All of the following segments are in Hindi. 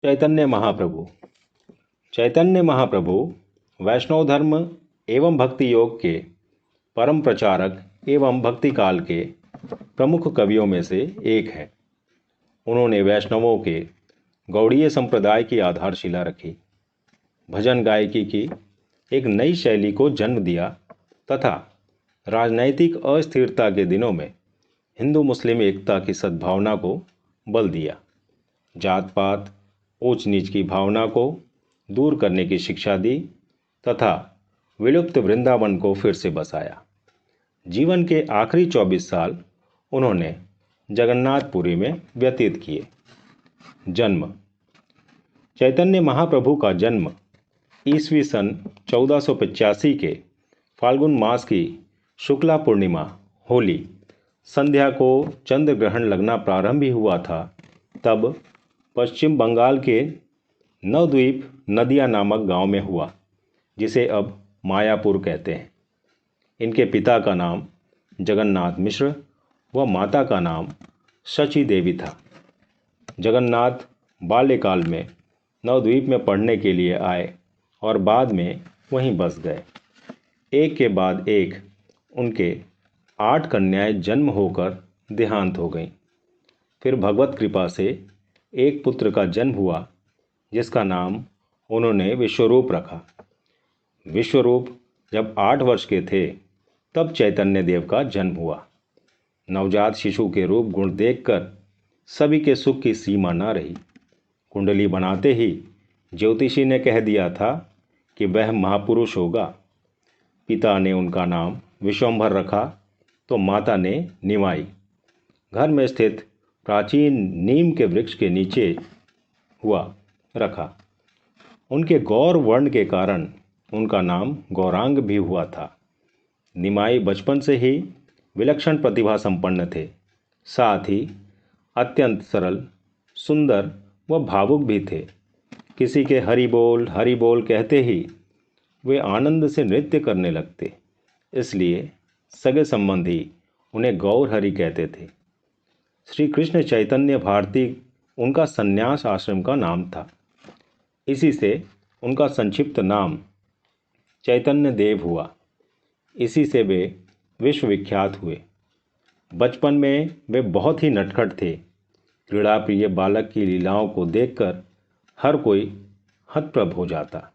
चैतन्य महाप्रभु। चैतन्य महाप्रभु वैष्णव धर्म एवं भक्ति योग के परम प्रचारक एवं भक्ति काल के प्रमुख कवियों में से एक है। उन्होंने वैष्णवों के गौड़ीय संप्रदाय की आधारशिला रखी, भजन गायकी की एक नई शैली को जन्म दिया तथा राजनैतिक अस्थिरता के दिनों में हिंदू मुस्लिम एकता की सद्भावना को बल दिया। जात पात ऊंच नीच की भावना को दूर करने की शिक्षा दी तथा विलुप्त वृंदावन को फिर से बसाया। जीवन के आखिरी 24 साल उन्होंने जगन्नाथपुरी में व्यतीत किए। जन्म। चैतन्य महाप्रभु का जन्म ईस्वी सन 1485 के फाल्गुन मास की शुक्ला पूर्णिमा होली संध्या को चंद्र ग्रहण लगना प्रारंभ ही हुआ था, तब पश्चिम बंगाल के नवद्वीप नदिया नामक गांव में हुआ, जिसे अब मायापुर कहते हैं। इनके पिता का नाम जगन्नाथ मिश्र व माता का नाम शची देवी था। जगन्नाथ बाल्यकाल में नवद्वीप में पढ़ने के लिए आए और बाद में वहीं बस गए। एक के बाद एक उनके 8 कन्याएं जन्म होकर देहांत हो गईं। फिर भगवत कृपा से एक पुत्र का जन्म हुआ, जिसका नाम उन्होंने विश्वरूप रखा। विश्वरूप जब 8 वर्ष के थे तब चैतन्य देव का जन्म हुआ। नवजात शिशु के रूप गुण देखकर सभी के सुख की सीमा न रही। कुंडली बनाते ही ज्योतिषी ने कह दिया था कि वह महापुरुष होगा। पिता ने उनका नाम विश्वंभर रखा तो माता ने निमाई। घर में स्थित प्राचीन नीम के वृक्ष के नीचे हुआ रखा। उनके गौर वर्ण के कारण उनका नाम गौरांग भी हुआ था। निमाई बचपन से ही विलक्षण प्रतिभा संपन्न थे, साथ ही अत्यंत सरल, सुंदर व भावुक भी थे। किसी के हरि बोल कहते ही वे आनंद से नृत्य करने लगते, इसलिए सगे संबंधी उन्हें गौर हरि कहते थे। श्री कृष्ण चैतन्य भारती उनका संन्यास आश्रम का नाम था। इसी से उनका संक्षिप्त नाम चैतन्य देव हुआ। इसी से वे विश्वविख्यात हुए। बचपन में वे बहुत ही नटखट थे। क्रीड़ा प्रिय बालक की लीलाओं को देखकर हर कोई हतप्रभ हो जाता।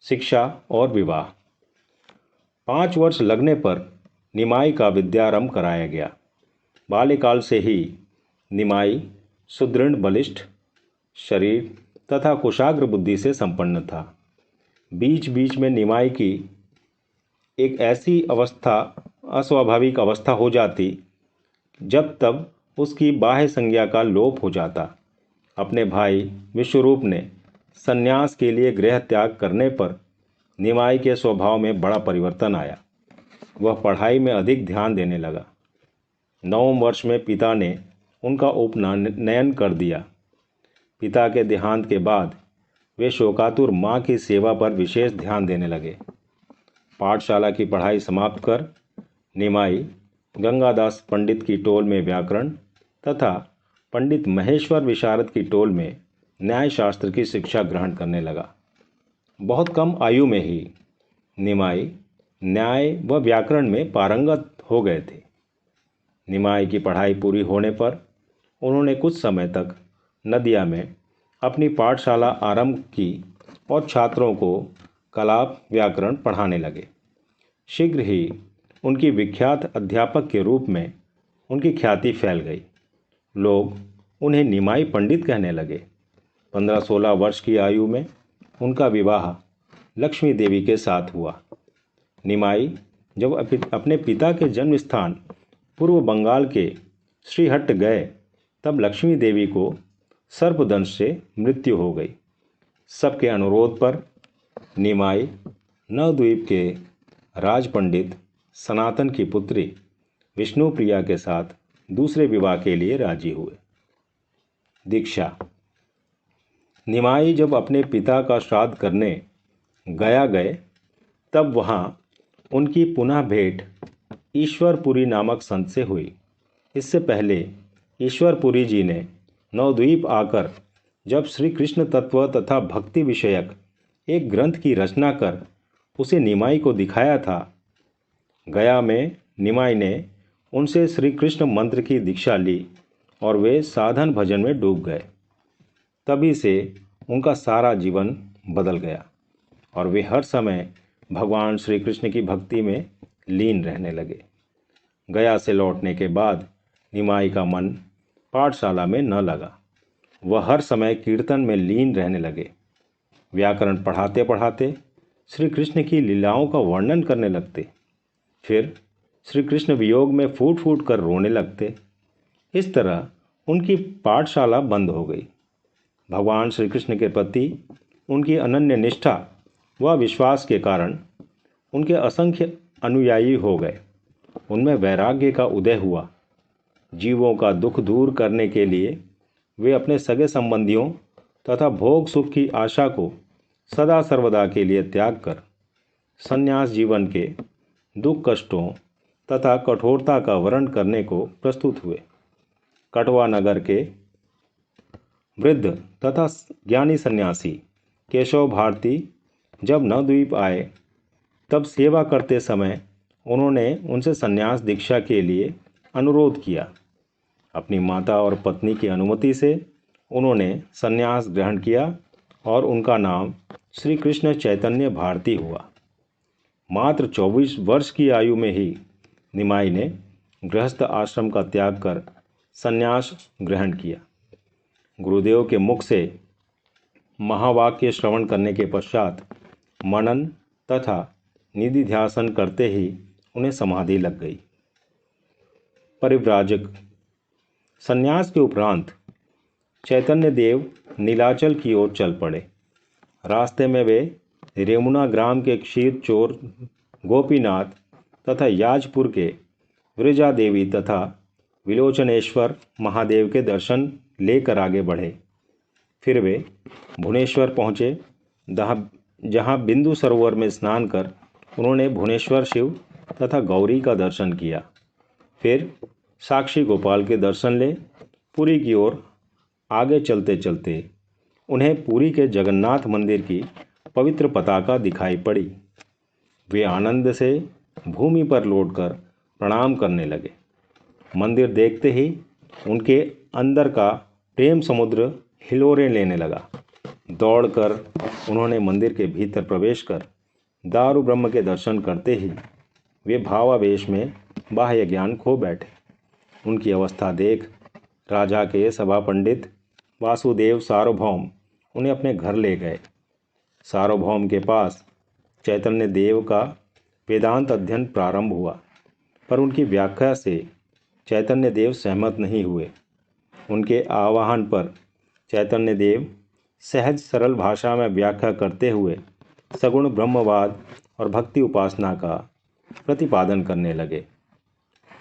शिक्षा और विवाह। 5 वर्ष लगने पर निमाई का विद्यारंभ कराया गया। बाल्यकाल से ही निमाई सुदृढ़ बलिष्ठ शरीर तथा कुशाग्र बुद्धि से संपन्न था। बीच बीच में निमाई की एक ऐसी अवस्था, अस्वाभाविक अवस्था हो जाती जब तब उसकी बाह्य संज्ञा का लोप हो जाता। अपने भाई विश्वरूप ने संन्यास के लिए गृह त्याग करने पर निमाई के स्वभाव में बड़ा परिवर्तन आया। वह पढ़ाई में अधिक ध्यान देने लगा। 9वें वर्ष में पिता ने उनका उपनयन कर दिया। पिता के देहांत के बाद वे शोकातुर माँ की सेवा पर विशेष ध्यान देने लगे। पाठशाला की पढ़ाई समाप्त कर निमाई गंगादास पंडित की टोल में व्याकरण तथा पंडित महेश्वर विशारद की टोल में न्याय शास्त्र की शिक्षा ग्रहण करने लगा। बहुत कम आयु में ही निमाई न्याय व व्याकरण में पारंगत हो गए थे। निमाई की पढ़ाई पूरी होने पर उन्होंने कुछ समय तक नदिया में अपनी पाठशाला आरंभ की और छात्रों को कलाप व्याकरण पढ़ाने लगे। शीघ्र ही उनकी विख्यात अध्यापक के रूप में उनकी ख्याति फैल गई। लोग उन्हें निमाई पंडित कहने लगे। 15-16 वर्ष की आयु में उनका विवाह लक्ष्मी देवी के साथ हुआ। निमाई जब अपने पिता के जन्म स्थान पूर्व बंगाल के श्रीहट्ट गए तब लक्ष्मी देवी को सर्पदंश से मृत्यु हो गई। सबके अनुरोध पर निमाई नवद्वीप के राज पंडित सनातन की पुत्री विष्णुप्रिया के साथ दूसरे विवाह के लिए राजी हुए। दीक्षा। निमाई जब अपने पिता का श्राद्ध करने गए तब वहाँ उनकी पुनः भेंट ईश्वरपुरी नामक संत से हुई। इससे पहले ईश्वरपुरी जी ने नवद्वीप आकर जब श्री कृष्ण तत्व तथा भक्ति विषयक एक ग्रंथ की रचना कर उसे निमाई को दिखाया था। गया में निमाई ने उनसे श्री कृष्ण मंत्र की दीक्षा ली और वे साधन भजन में डूब गए। तभी से उनका सारा जीवन बदल गया और वे हर समय भगवान श्री कृष्ण की भक्ति में लीन रहने लगे। गया से लौटने के बाद निमाई का मन पाठशाला में न लगा। वह हर समय कीर्तन में लीन रहने लगे। व्याकरण पढ़ाते पढ़ाते श्री कृष्ण की लीलाओं का वर्णन करने लगते। फिर श्री कृष्ण वियोग में फूट फूट कर रोने लगते। इस तरह उनकी पाठशाला बंद हो गई। भगवान श्री कृष्ण के प्रति उनकी अनन्य निष्ठा व विश्वास के कारण उनके असंख्य अनुयायी हो गए। उनमें वैराग्य का उदय हुआ। जीवों का दुख दूर करने के लिए वे अपने सगे संबंधियों तथा भोग सुख की आशा को सदा सर्वदा के लिए त्याग कर संन्यास जीवन के दुख कष्टों तथा कठोरता का वर्ण करने को प्रस्तुत हुए। कटवा नगर के वृद्ध तथा ज्ञानी सन्यासी केशव भारती जब नवद्वीप आए तब सेवा करते समय उन्होंने उनसे संन्यास दीक्षा के लिए अनुरोध किया। अपनी माता और पत्नी की अनुमति से उन्होंने संन्यास ग्रहण किया और उनका नाम श्री कृष्ण चैतन्य भारती हुआ। मात्र 24 वर्ष की आयु में ही निमाई ने गृहस्थ आश्रम का त्याग कर संन्यास ग्रहण किया। गुरुदेव के मुख से महावाक्य श्रवण करने के पश्चात मनन तथा निधिध्यासन करते ही उन्हें समाधि लग गई। परिव्राजक संन्यास के उपरांत चैतन्य देव नीलाचल की ओर चल पड़े। रास्ते में वे रेमुना ग्राम के क्षीर चोर गोपीनाथ तथा याजपुर के वृजा देवी तथा विलोचनेश्वर महादेव के दर्शन लेकर आगे बढ़े। फिर वे भुवनेश्वर पहुँचे, जहाँ बिंदु सरोवर में स्नान कर उन्होंने भुवनेश्वर शिव तथा गौरी का दर्शन किया। फिर साक्षी गोपाल के दर्शन ले पुरी की ओर आगे चलते चलते उन्हें पुरी के जगन्नाथ मंदिर की पवित्र पताका दिखाई पड़ी। वे आनंद से भूमि पर लौटकर प्रणाम करने लगे। मंदिर देखते ही उनके अंदर का प्रेम समुद्र हिलोरें लेने लगा। दौड़कर उन्होंने मंदिर के भीतर प्रवेश कर दारू ब्रह्म के दर्शन करते ही वे भावावेश में बाह्य ज्ञान खो बैठे। उनकी अवस्था देख राजा के सभा पंडित वासुदेव सार्वभौम उन्हें अपने घर ले गए। सार्वभौम के पास चैतन्य देव का वेदांत अध्ययन प्रारंभ हुआ, पर उनकी व्याख्या से चैतन्य देव सहमत नहीं हुए। उनके आह्वान पर चैतन्य देव सहज सरल भाषा में व्याख्या करते हुए सगुण ब्रह्मवाद और भक्ति उपासना का प्रतिपादन करने लगे।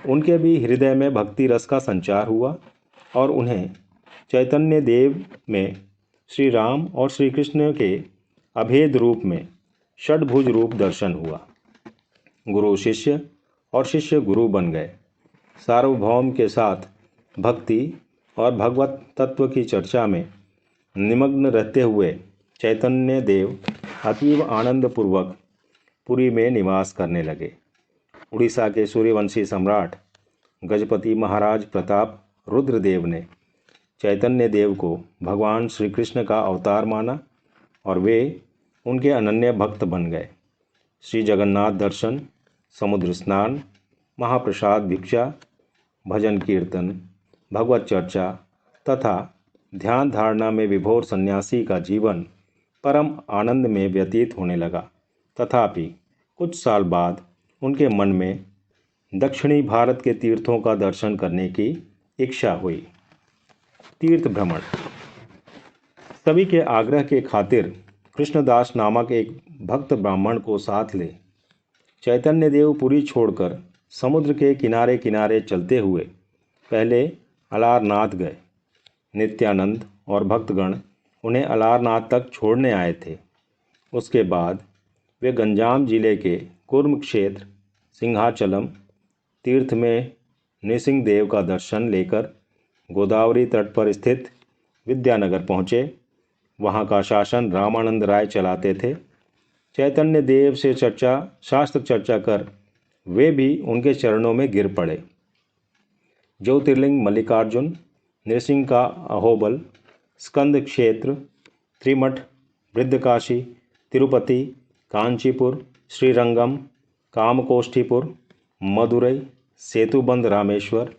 उनके भी हृदय में भक्ति रस का संचार हुआ और उन्हें चैतन्य देव में श्री राम और श्री कृष्ण के अभेद रूप में षड्भुज रूप दर्शन हुआ। गुरु शिष्य और शिष्य गुरु बन गए। सार्वभौम के साथ भक्ति और भगवत तत्व की चर्चा में निमग्न रहते हुए चैतन्य देव अतीव आनंदपूर्वक पुरी में निवास करने लगे। उड़ीसा के सूर्यवंशी सम्राट गजपति महाराज प्रताप रुद्रदेव ने चैतन्य देव को भगवान श्री कृष्ण का अवतार माना और वे उनके अनन्य भक्त बन गए। श्री जगन्नाथ दर्शन, समुद्र स्नान, महाप्रसाद भिक्षा, भजन कीर्तन, भगवत चर्चा तथा ध्यान धारणा में विभोर सन्यासी का जीवन परम आनंद में व्यतीत होने लगा। तथापि कुछ साल बाद उनके मन में दक्षिणी भारत के तीर्थों का दर्शन करने की इच्छा हुई। तीर्थ भ्रमण। सभी के आग्रह के खातिर कृष्णदास नामक एक भक्त ब्राह्मण को साथ ले चैतन्य देव पुरी छोड़कर समुद्र के किनारे किनारे चलते हुए पहले अलारनाथ गए। नित्यानंद और भक्तगण उन्हें अलारनाथ तक छोड़ने आए थे। उसके बाद वे गंजाम जिले के कुर्म क्षेत्र सिंहाचलम तीर्थ में नृसिंह देव का दर्शन लेकर गोदावरी तट पर स्थित विद्यानगर पहुँचे। वहाँ का शासन रामानंद राय चलाते थे। चैतन्य देव से शास्त्र चर्चा कर वे भी उनके चरणों में गिर पड़े। ज्योतिर्लिंग मल्लिकार्जुन, नृसिंह का अहोबल, स्कंद क्षेत्र, त्रिमठ, वृद्धकाशी, तिरुपति, कांचीपुर, श्रीरंगम, कामकोष्ठीपुर, मदुरई, सेतुबंद रामेश्वर,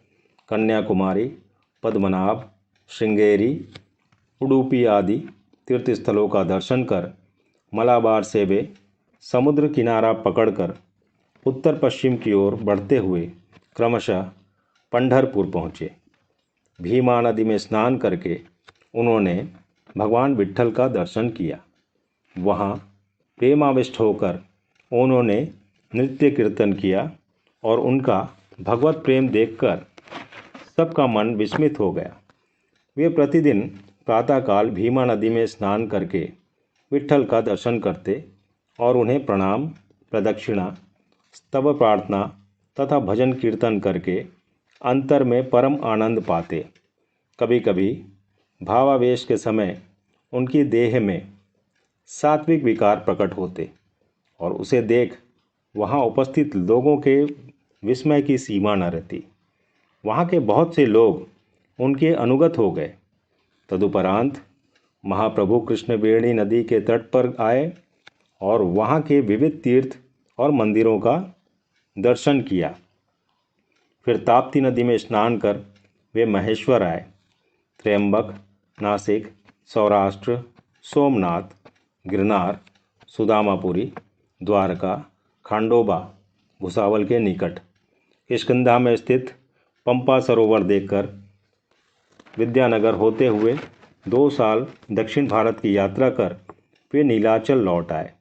कन्याकुमारी, पद्मनाभ, श्रृंगेरी, उडुपी आदि तीर्थस्थलों का दर्शन कर मलाबार से वे समुद्र किनारा पकड़कर उत्तर पश्चिम की ओर बढ़ते हुए क्रमशः पंढरपुर पहुँचे। भीमा नदी में स्नान करके उन्होंने भगवान विट्ठल का दर्शन किया। वहाँ प्रेमाविष्ट होकर उन्होंने नृत्य कीर्तन किया और उनका भगवत प्रेम देखकर सबका मन विस्मित हो गया। वे प्रतिदिन प्रातःकाल भीमा नदी में स्नान करके विट्ठल का दर्शन करते और उन्हें प्रणाम, प्रदक्षिणा, स्तव प्रार्थना तथा भजन कीर्तन करके अंतर में परम आनंद पाते। कभी कभी भावावेश के समय उनकी देह में सात्विक विकार प्रकट होते और उसे देख वहाँ उपस्थित लोगों के विस्मय की सीमा न रहती। वहाँ के बहुत से लोग उनके अनुगत हो गए। तदुपरांत महाप्रभु कृष्णवेणी नदी के तट पर आए और वहाँ के विविध तीर्थ और मंदिरों का दर्शन किया। फिर ताप्ती नदी में स्नान कर वे महेश्वर आए। त्र्यंबक, नासिक, सौराष्ट्र, सोमनाथ, गिरनार, सुदामापुरी, द्वारका, खांडोबा, भुसावल के निकट किष्किंधा में स्थित पंपा सरोवर देखकर विद्यानगर होते हुए 2 साल दक्षिण भारत की यात्रा कर वे नीलाचल लौट आए।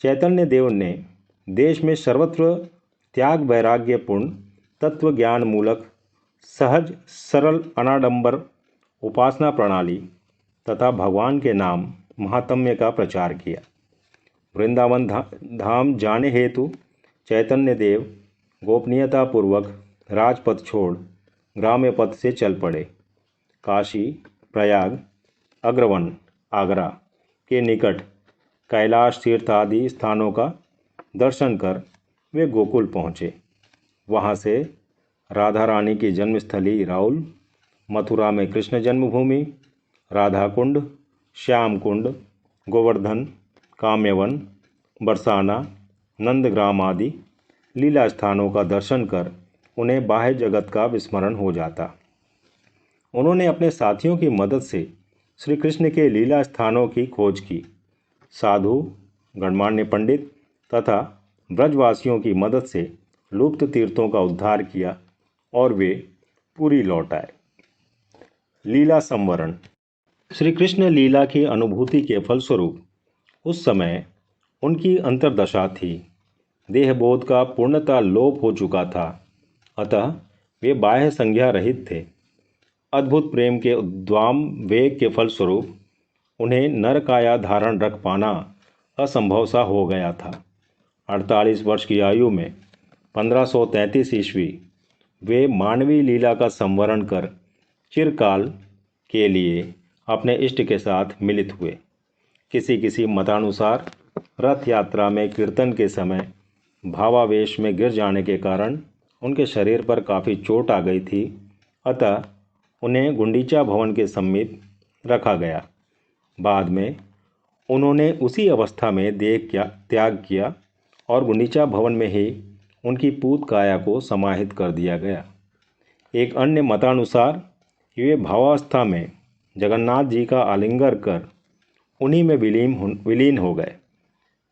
चैतन्य देव ने देश में सर्वत्र त्याग वैराग्यपूर्ण तत्व ज्ञान मूलक सहज सरल अनाडंबर उपासना प्रणाली तथा भगवान के नाम महात्म्य का प्रचार किया। वृंदावन धाम जाने हेतु चैतन्य देव गोपनीयता पूर्वक राजपथ छोड़ ग्राम्य पथ से चल पड़े। काशी, प्रयाग, अग्रवन, आगरा के निकट कैलाश तीर्थ आदि स्थानों का दर्शन कर वे गोकुल पहुँचे। वहाँ से राधा रानी की जन्मस्थली राउल, मथुरा में कृष्ण जन्मभूमि, राधा कुंड, श्याम कुंड, गोवर्धन, काम्यवन, बरसाना, नंदग्राम आदि लीला स्थानों का दर्शन कर उन्हें बाह्य जगत का विस्मरण हो जाता। उन्होंने अपने साथियों की मदद से श्री कृष्ण के लीला स्थानों की खोज की। साधु, गणमान्य पंडित तथा ब्रजवासियों की मदद से लुप्त तीर्थों का उद्धार किया और वे पुरी लौट आए। लीला संवरण। श्री कृष्ण लीला की अनुभूति के फलस्वरूप उस समय उनकी अंतर्दशा थी। देहबोध का पूर्णतः लोप हो चुका था, अतः वे बाह्य संज्ञा रहित थे। अद्भुत प्रेम के उद्दाम वेग के फलस्वरूप उन्हें नर काया धारण रख पाना असंभव सा हो गया था। 48 वर्ष की आयु में 1533 ईस्वी वे मानवीय लीला का संवरण कर चिरकाल के लिए अपने इष्ट के साथ मिलित हुए। किसी मतानुसार रथ यात्रा में कीर्तन के समय भावावेश में गिर जाने के कारण उनके शरीर पर काफ़ी चोट आ गई थी, अतः उन्हें गुंडीचा भवन के समीप रखा गया। बाद में उन्होंने उसी अवस्था में देह त्याग किया और गुंडीचा भवन में ही उनकी पूत काया को समाहित कर दिया गया। एक अन्य मतानुसार वे भावावस्था में जगन्नाथ जी का आलिंगन कर उन्हीं में विलीन हो गए।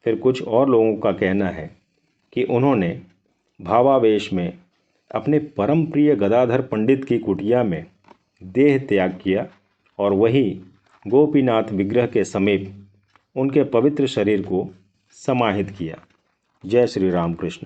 फिर कुछ और लोगों का कहना है कि उन्होंने भावावेश में अपने परम प्रिय गदाधर पंडित की कुटिया में देह त्याग किया और वही गोपीनाथ विग्रह के समीप उनके पवित्र शरीर को समाहित किया। जय श्री राम कृष्ण।